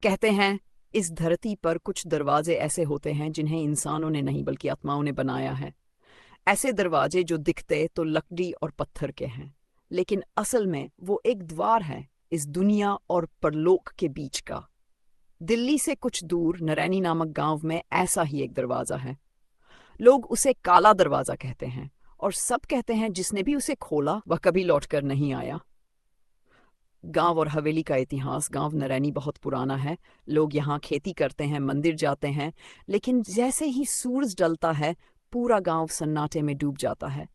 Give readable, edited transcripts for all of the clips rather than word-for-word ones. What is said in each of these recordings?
कहते हैं इस धरती पर कुछ दरवाजे ऐसे होते हैं जिन्हें इंसानों ने नहीं बल्कि आत्माओं ने बनाया है। ऐसे दरवाजे जो दिखते तो लकड़ी और पत्थर के हैं, लेकिन असल में वो एक द्वार है इस दुनिया और परलोक के बीच का। दिल्ली से कुछ दूर नरैनी नामक गांव में ऐसा ही एक दरवाजा है। लोग उसे काला दरवाजा कहते हैं, और सब कहते हैं जिसने भी उसे खोला वह कभी लौटकर नहीं आया। गांव और हवेली का इतिहास। गांव नरैनी बहुत पुराना है। लोग यहाँ खेती करते हैं, मंदिर जाते हैं, लेकिन जैसे ही सूरज डलता है पूरा गांव सन्नाटे में डूब जाता है।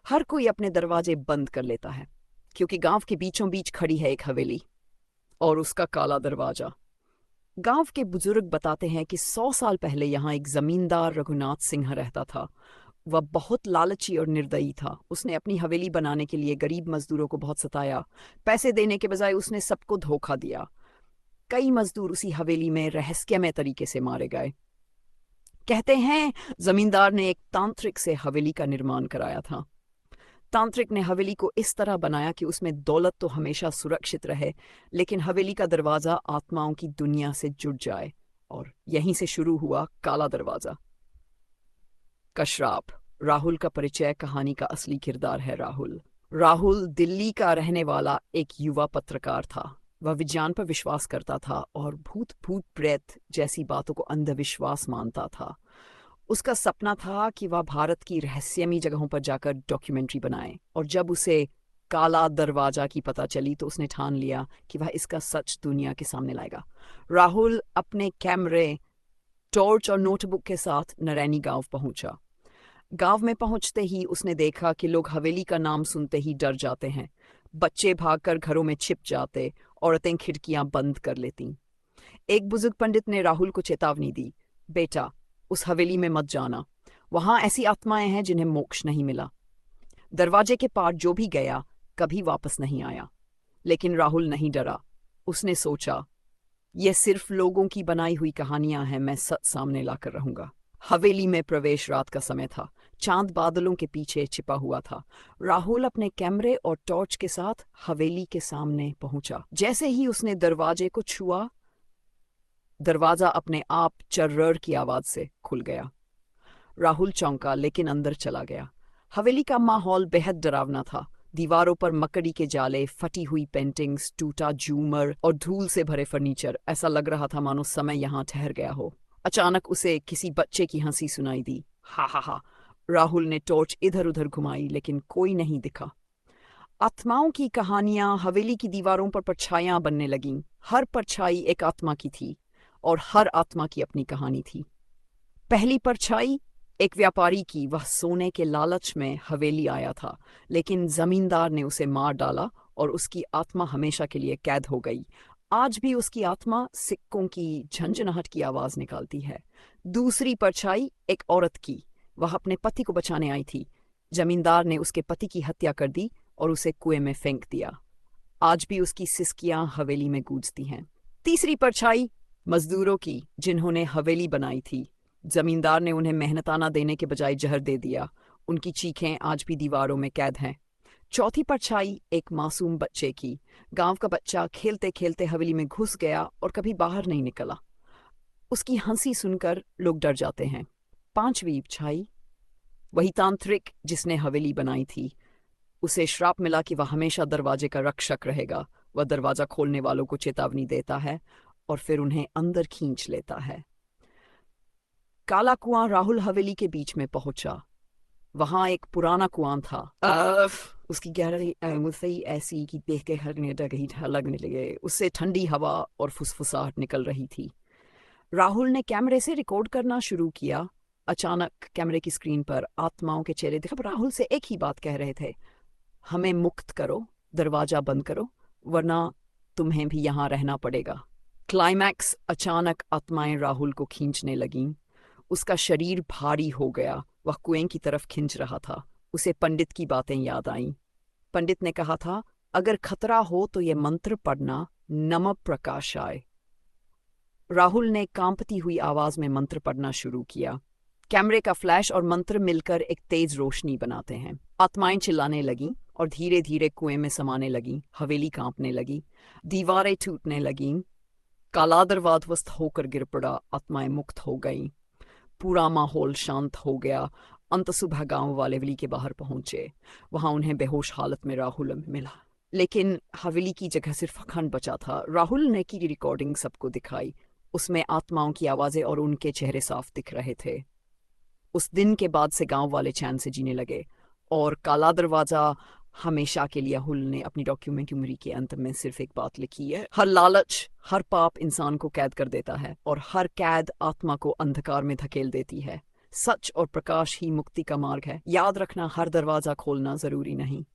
हर कोई अपने दरवाजे बंद कर लेता है, क्योंकि गांव के बीचों बीच खड़ी है एक हवेली और उसका काला दरवाजा। गांव के बुजुर्ग बताते हैं कि 100 साल पहले यहाँ एक जमींदार रघुनाथ सिंह रहता था। वह बहुत लालची और निर्दयी था। उसने अपनी हवेली बनाने के लिए गरीब मजदूरों को बहुत सताया। पैसे देने के बजाय उसने सबको धोखा दिया। कई मजदूर उसी हवेली में रहस्यमय तरीके से मारे गए। कहते हैं जमींदार ने एक तांत्रिक से हवेली का निर्माण कराया था। तांत्रिक ने हवेली को इस तरह बनाया कि उसमें दौलत तो हमेशा सुरक्षित रहे, लेकिन हवेली का दरवाजा आत्माओं की दुनिया से जुड़ जाए। और यहीं से शुरू हुआ काला दरवाजा का श्राप। राहुल का परिचय। कहानी का असली किरदार है राहुल। राहुल दिल्ली का रहने वाला एक युवा पत्रकार था। वह विज्ञान पर विश्वास करता था और भूत भूत प्रेत जैसी बातों को अंधविश्वास मानता था। उसका सपना था कि वह भारत की रहस्यमयी जगहों पर जाकर डॉक्यूमेंट्री बनाए, और जब उसे काला दरवाजा की पता चली तो उसने ठान लिया कि वह इसका सच दुनिया के सामने लाएगा। राहुल अपने कैमरे, टॉर्च और नोटबुक के साथ नरैनी गांव पहुंचा। गांव में पहुंचते ही उसने देखा कि लोग हवेली का नाम सुनते ही डर जाते हैं। बच्चे भागकर घरों में छिप जाते, औरतें खिड़कियां बंद कर लेती। एक बुजुर्ग पंडित ने राहुल को चेतावनी दी, बेटा, उस हवेली में मत जाना। वहां ऐसी आत्माएं हैं जिन्हें मोक्ष नहीं मिला। दरवाजे के पार जो भी गया कभी वापस नहीं आया। लेकिन राहुल नहीं डरा। उसने सोचा, ये सिर्फ लोगों की बनाई हुई कहानियां हैं, मैं सच सामने लाकर रहूंगा। हवेली में प्रवेश। रात का समय था। चांद बादलों के पीछे छिपा हुआ था। राहुल अपने कैमरे और टॉर्च के साथ हवेली के सामने पहुंचा। जैसे ही उसने दरवाजे को छुआ, दरवाजा अपने आप चर्रर की आवाज से खुल गया। राहुल चौंका, लेकिन अंदर चला गया। हवेली का माहौल बेहद डरावना था। दीवारों पर मकड़ी के जाले, फटी हुई पेंटिंग्स, टूटा झूमर और धूल से भरे फर्नीचर। ऐसा लग रहा था मानो समय यहाँ ठहर गया हो। अचानक उसे किसी बच्चे की हंसी सुनाई दी। हा हा हा। राहुल ने टॉर्च इधर उधर घुमाई, लेकिन कोई नहीं दिखा। आत्माओं की कहानियां हवेली की दीवारों पर परछाइयां बनने लगीं। हर परछाई एक आत्मा की थी, और हर आत्मा की अपनी कहानी थी। पहली परछाई एक व्यापारी की। वह सोने के लालच में हवेली आया था, लेकिन जमींदार ने उसे मार डाला और उसकी आत्मा हमेशा के लिए कैद हो गई। आज भी उसकी आत्मा सिक्कों की झंझनाहट की आवाज निकालती है। दूसरी परछाई एक औरत की। वह अपने पति को बचाने आई थी। जमींदार ने उसके पति की हत्या कर दी और उसे कुएं में फेंक दिया। आज भी उसकी सिसकियां हवेली में गूंजती हैं। तीसरी परछाई मजदूरों की, जिन्होंने हवेली बनाई थी। जमींदार ने उन्हें मेहनताना देने के बजाय जहर दे दिया। उनकी चीखें आज भी दीवारों में कैद हैं। चौथी परछाई एक मासूम बच्चे की। गांव का बच्चा खेलते खेलते हवेली में घुस गया और कभी बाहर नहीं निकला। उसकी हंसी सुनकर लोग डर जाते हैं। पांचवी परछाई वही तांत्रिक जिसने हवेली बनाई थी। उसे श्राप मिला कि वह हमेशा दरवाजे का रक्षक रहेगा। वह दरवाजा खोलने वालों को चेतावनी देता है और फिर उन्हें अंदर खींच लेता है। काला कुआं। राहुल हवेली के बीच में पहुंचा। वहां एक पुराना कुआं था। उसकी गहराई मुझसे ऐसी कि देख के लगने लगे। उससे ठंडी हवा और फुसफुसाहट निकल रही थी। राहुल ने कैमरे से रिकॉर्ड करना शुरू किया। अचानक कैमरे की स्क्रीन पर आत्माओं के चेहरे दिखा। राहुल से एक ही बात कह रहे थे, हमें मुक्त करो, दरवाजा बंद करो, वरना तुम्हें भी यहां रहना पड़ेगा। क्लाइमैक्स। अचानक आत्माएं राहुल को खींचने लगीं। उसका शरीर भारी हो गया। वह कुएं की तरफ खिंच रहा था। उसे पंडित की बातें याद आईं। पंडित ने कहा था, अगर खतरा हो तो ये मंत्र पढ़ना, नमः प्रकाशाय। राहुल ने कांपती हुई आवाज में मंत्र पढ़ना शुरू किया। कैमरे का फ्लैश और मंत्र मिलकर एक तेज रोशनी बनाते हैं। आत्माएं चिल्लाने लगीं और धीरे धीरे कुएं में समाने लगीं। हवेली कांपने लगी। दीवारें टूटने लगीं। काला दरवाजा ध्वस्त होकर गिर पड़ा, आत्माएं मुक्त हो गईं। पूरा माहौल शांत हो गया। अंत सुबह गांव वाले हवेली के बाहर पहुंचे। वहां उन्हें बेहोश हालत में राहुल मिला, लेकिन हवेली की जगह सिर्फ अखंड बचा था। राहुल ने की रिकॉर्डिंग सबको दिखाई। उसमें आत्माओं की आवाजें और उनके चेहरे साफ दिख रहे थे। उस दिन के बाद से गांव वाले चैन से जीने लगे। और काला दरवाजा हमेशा के लिए राहुल ने अपनी डॉक्यूमेंट्री के अंत में सिर्फ एक बात लिखी है: हर लालच, हर पाप इंसान को कैद कर देता है, और हर कैद आत्मा को अंधकार में धकेल देती है। सच और प्रकाश ही मुक्ति का मार्ग है। याद रखना, हर दरवाजा खोलना जरूरी नहीं।